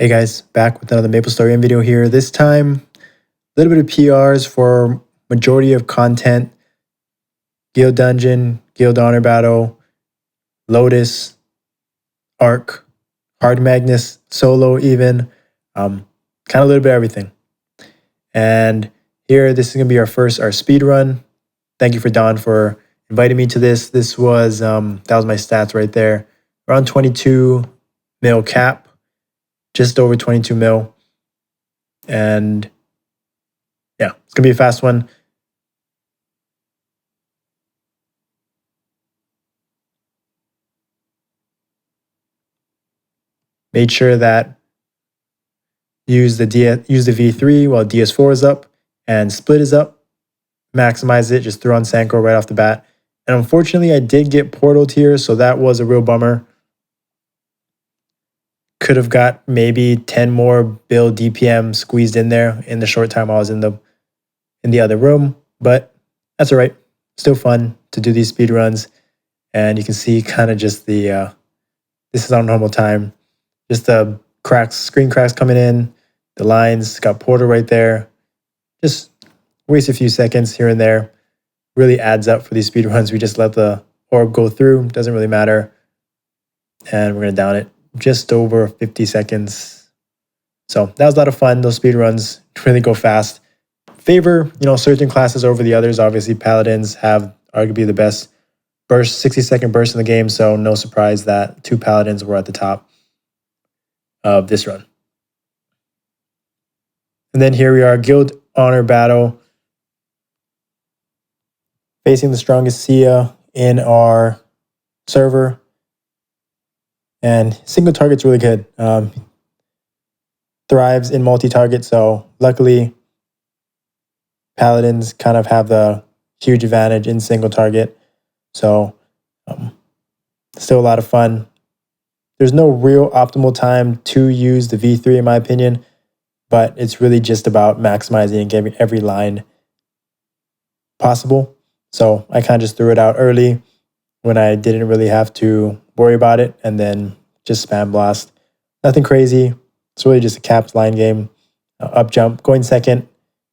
Hey guys, back with another Maple Story video here. This time, a little bit of PRs for majority of content. Guild Dungeon, Guild Honor Battle, Lotus, Arc, Hard Magnus, Solo even. Kind of a little bit of everything. And here, this is going to be our speed run. Thank you for Don for inviting me to this. This was, that was my stats right there. Around 22 mil cap. Just over 22 mil. And yeah, it's going to be a fast one. Made sure that use the V3 while DS4 is up and split is up. Maximize it, just threw on Sanko right off the bat. And unfortunately, I did get portaled here, so that was a real bummer. Could have got maybe 10 more build DPM squeezed in there in the short time I was in the other room, but that's all right. Still fun to do these speed runs, and you can see kind of just the this is on normal time, just the screen cracks coming in, the lines got portal right there. Just waste a few seconds here and there. Really adds up for these speed runs. We just let the orb go through. Doesn't really matter, and we're gonna down it. Just over 50 seconds. So that was a lot of fun. Those speed runs really go fast. Favor, certain classes over the others. Obviously, Paladins have arguably the best burst, 60-second burst in the game. So no surprise that 2 Paladins were at the top of this run. And then here we are, Guild Honor Battle. Facing the strongest Sia in our server. And single target's really good. Thrives in multi-target, so luckily Paladins kind of have the huge advantage in single target. So still a lot of fun. There's no real optimal time to use the V3 in my opinion, but it's really just about maximizing and getting every line possible. So I kind of just threw it out early when I didn't really have to worry about it, and then just spam blast. Nothing crazy. It's really just a capped line game. Up jump, going second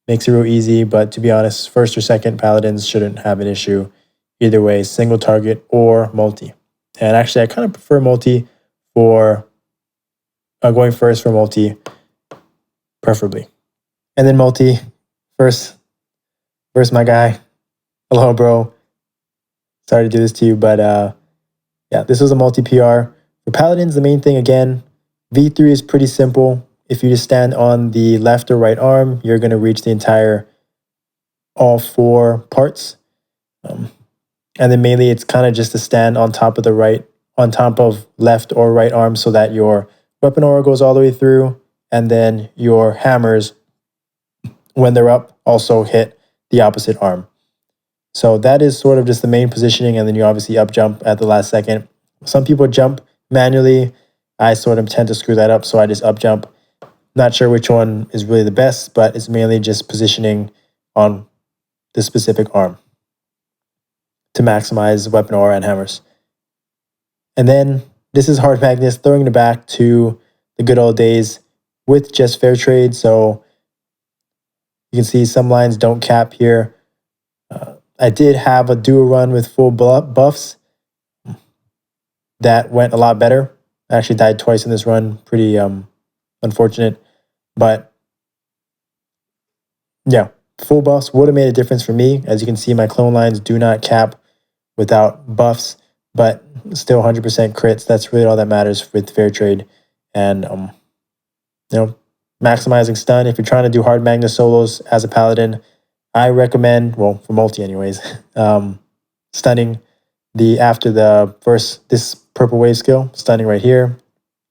makes it real easy, but to be honest, first or second, Paladins shouldn't have an issue either way, single target or multi. And actually, I kind of prefer multi for going first for multi, preferably. And then multi, first my guy. Hello, bro. Sorry to do this to you, but yeah, this was a multi-PR. For Paladins, the main thing, again, V3 is pretty simple. If you just stand on the left or right arm, you're going to reach the entire, all 4 parts. And then mainly it's kind of just to stand on top of left or right arm so that your weapon aura goes all the way through. And then your hammers, when they're up, also hit the opposite arm. So that is sort of just the main positioning, and then you obviously up jump at the last second. Some people jump manually. I sort of tend to screw that up, so I just up jump. Not sure which one is really the best, but it's mainly just positioning on the specific arm to maximize weapon aura and hammers. And then this is Hard Magnus, throwing it back to the good old days with just fair trade. So you can see some lines don't cap here. I did have a duo run with full buffs that went a lot better. I actually died twice in this run. Pretty unfortunate. But yeah, full buffs would have made a difference for me. As you can see, my clone lines do not cap without buffs, but still 100% crits. That's really all that matters with fair trade. And maximizing stun. If you're trying to do Hard Magnus solos as a Paladin, I recommend, well, for multi anyways, stunning after this purple wave skill, stunning right here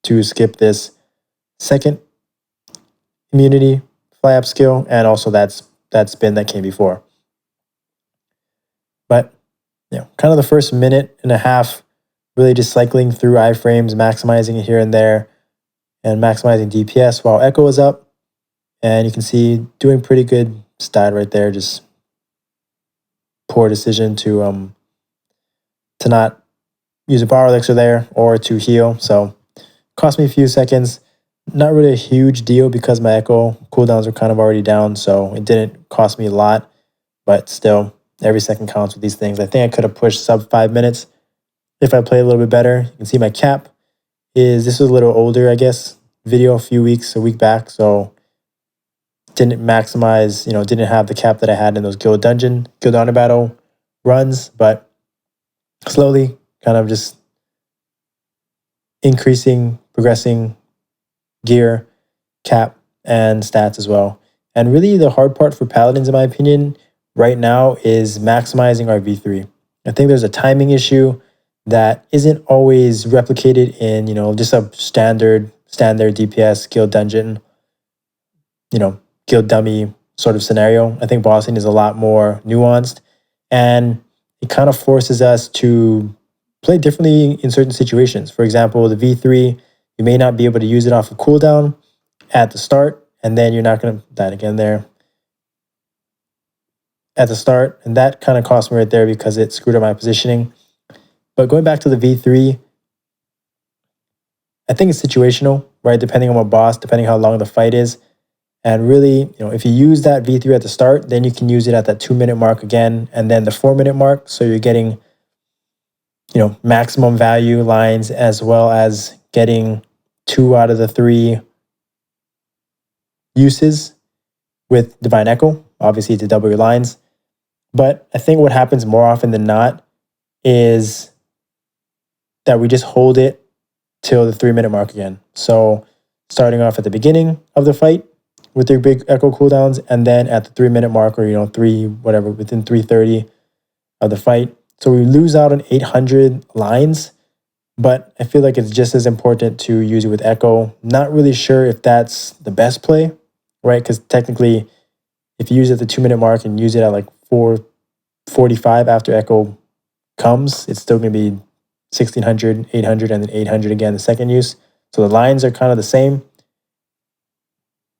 to skip this second immunity fly up skill, and also that spin that came before. But kind of the first minute and a half, really just cycling through iframes, maximizing it here and there, and maximizing DPS while Echo is up. And you can see doing pretty good stat right there. Just poor decision to not use a power elixir there or to heal. So cost me a few seconds. Not really a huge deal because my echo cooldowns are kind of already down, so it didn't cost me a lot, but still, every second counts with these things. I think I could have pushed sub 5 minutes if I played a little bit better. You can see my cap this was a little older, I guess, video a week back, so didn't maximize, didn't have the cap that I had in those guild honor battle runs, but slowly kind of just increasing, progressing gear, cap, and stats as well. And really the hard part for Paladins, in my opinion, right now is maximizing our V3. I think there's a timing issue that isn't always replicated in, just a standard DPS guild dungeon, guild dummy sort of scenario. I think bossing is a lot more nuanced, and it kind of forces us to play differently in certain situations. For example, the V3, you may not be able to use it off of cooldown at the start, and then you're not going to die again there at the start, and that kind of cost me right there because it screwed up my positioning. But going back to the V3, I think it's situational, right? Depending on what boss, depending how long the fight is. And really, if you use that V3 at the start, then you can use it at that 2-minute mark again, and then the 4-minute mark. So you're getting, maximum value lines, as well as getting 2 out of the 3 uses with Divine Echo, obviously to double your lines. But I think what happens more often than not is that we just hold it till the 3-minute mark again. So starting off at the beginning of the fight with your big echo cooldowns, and then at the 3-minute mark, or within 330 of the fight. So we lose out on 800 lines, but I feel like it's just as important to use it with echo. Not really sure if that's the best play, right? Because technically, if you use it at the 2-minute mark and use it at like 445 after echo comes, it's still going to be 1600, 800, and then 800 again the second use. So the lines are kind of the same.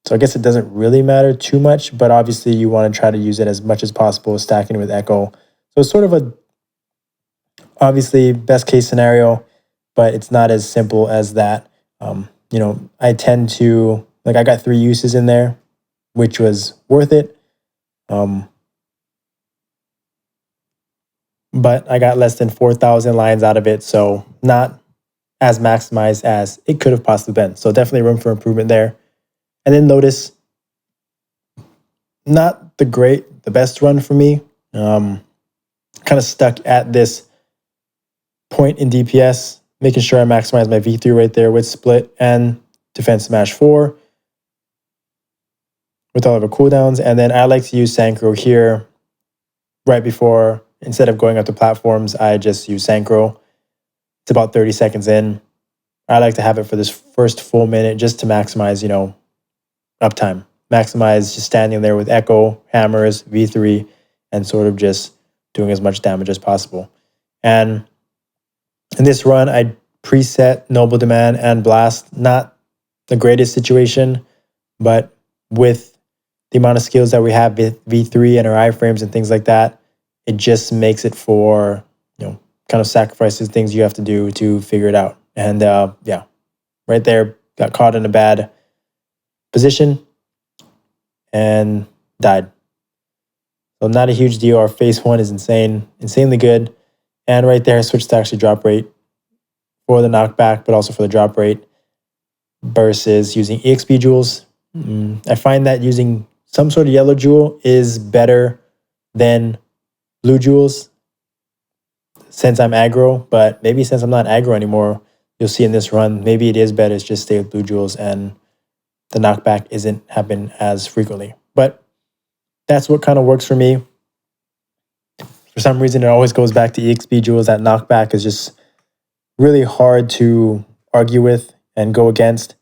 So I guess it doesn't really matter too much, but obviously you want to try to use it as much as possible, stacking with echo. So it's sort of a, obviously, best case scenario, but it's not as simple as that. I tend to, I got 3 uses in there, which was worth it. But I got less than 4,000 lines out of it, so not as maximized as it could have possibly been. So definitely room for improvement there. And then Lotus, not the best run for me. Kind of stuck at this point in DPS, making sure I maximize my V3 right there with Split and Defense Smash 4 with all of the cooldowns. And then I like to use Synchro here right before, instead of going up to platforms, I just use Synchro. It's about 30 seconds in. I like to have it for this first full minute just to maximize, uptime. Maximize just standing there with echo, hammers, V3, and sort of just doing as much damage as possible. And in this run, I preset Noble Demand and Blast. Not the greatest situation, but with the amount of skills that we have with V3 and our iframes and things like that, it just makes it for, kind of sacrifices things you have to do to figure it out. And right there, got caught in a bad position and died. So not a huge deal. Our phase 1 is insanely good. And right there, I switched to actually drop rate for the knockback, but also for the drop rate versus using EXP jewels. I find that using some sort of yellow jewel is better than blue jewels since I'm aggro, but maybe since I'm not aggro anymore, you'll see in this run, maybe it is better to just stay with blue jewels and the knockback isn't happen as frequently. But that's what kind of works for me. For some reason, it always goes back to EXP jewels. That knockback is just really hard to argue with and go against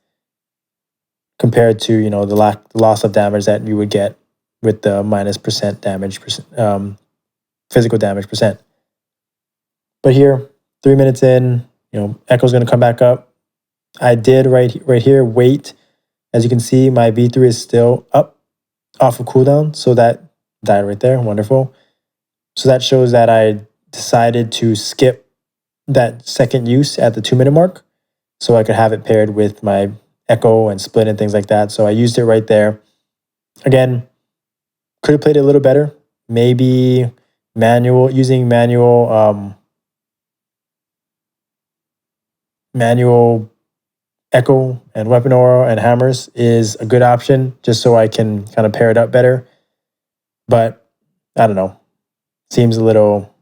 compared to, the loss of damage that you would get with the minus percent damage, physical damage percent. But here, 3 minutes in, Echo's going to come back up. I did right here wait. As you can see, my V3 is still up off of cooldown, so that died right there. Wonderful. So that shows that I decided to skip that second use at the 2-minute mark so I could have it paired with my echo and split and things like that. So I used it right there. Again, could have played it a little better. Maybe using manual echo and weapon aura and hammers is a good option, just so I can kind of pair it up better. But I don't know. Seems a little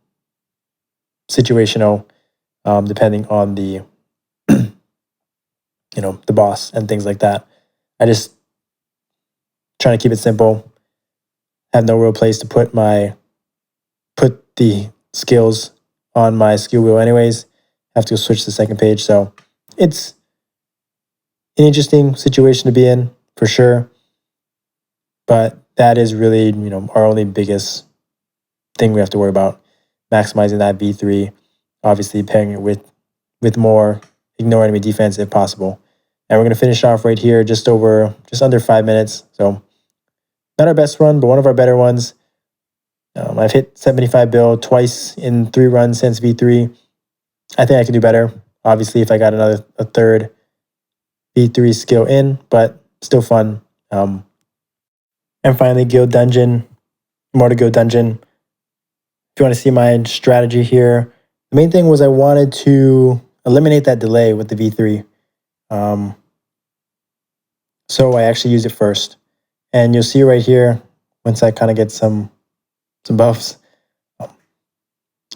situational, depending on the the boss and things like that. I just trying to keep it simple. Have no real place to put the skills on my skill wheel anyways. Have to switch to the second page. So it's an interesting situation to be in for sure. But that is really, our only biggest thing we have to worry about. Maximizing that V3, obviously pairing it with more ignore enemy defense if possible. And we're going to finish off right here, just under 5 minutes. So not our best run, but one of our better ones. I've hit 75 bill twice in 3 runs since V3. I think I could do better, obviously, if I got a third V3 skill in, but still fun. And finally, Guild Dungeon, more to Guild Dungeon. If you want to see my strategy here, the main thing was I wanted to eliminate that delay with the V3. So I actually used it first. And you'll see right here, once I kind of get some buffs,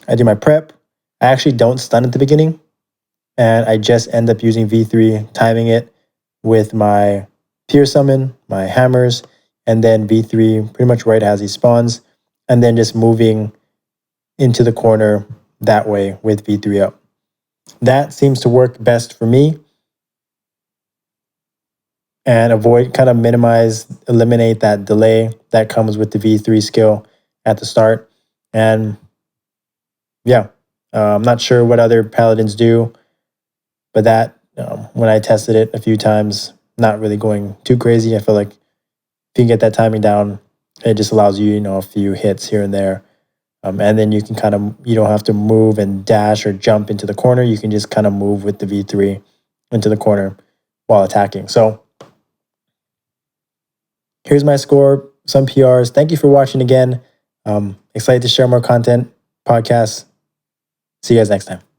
I do my prep. I actually don't stun at the beginning. And I just end up using V3, timing it with my Peer Summon, my hammers, and then V3 pretty much right as he spawns. And then just moving into the corner that way with V3 up. That seems to work best for me. And eliminate that delay that comes with the V3 skill at the start. And yeah, I'm not sure what other paladins do, but that, when I tested it a few times, not really going too crazy. I feel like if you can get that timing down, it just allows you, a few hits here and there. And then you can you don't have to move and dash or jump into the corner. You can just kind of move with the V3 into the corner while attacking. So here's my score, some PRs. Thank you for watching again. Excited to share more content, podcasts. See you guys next time.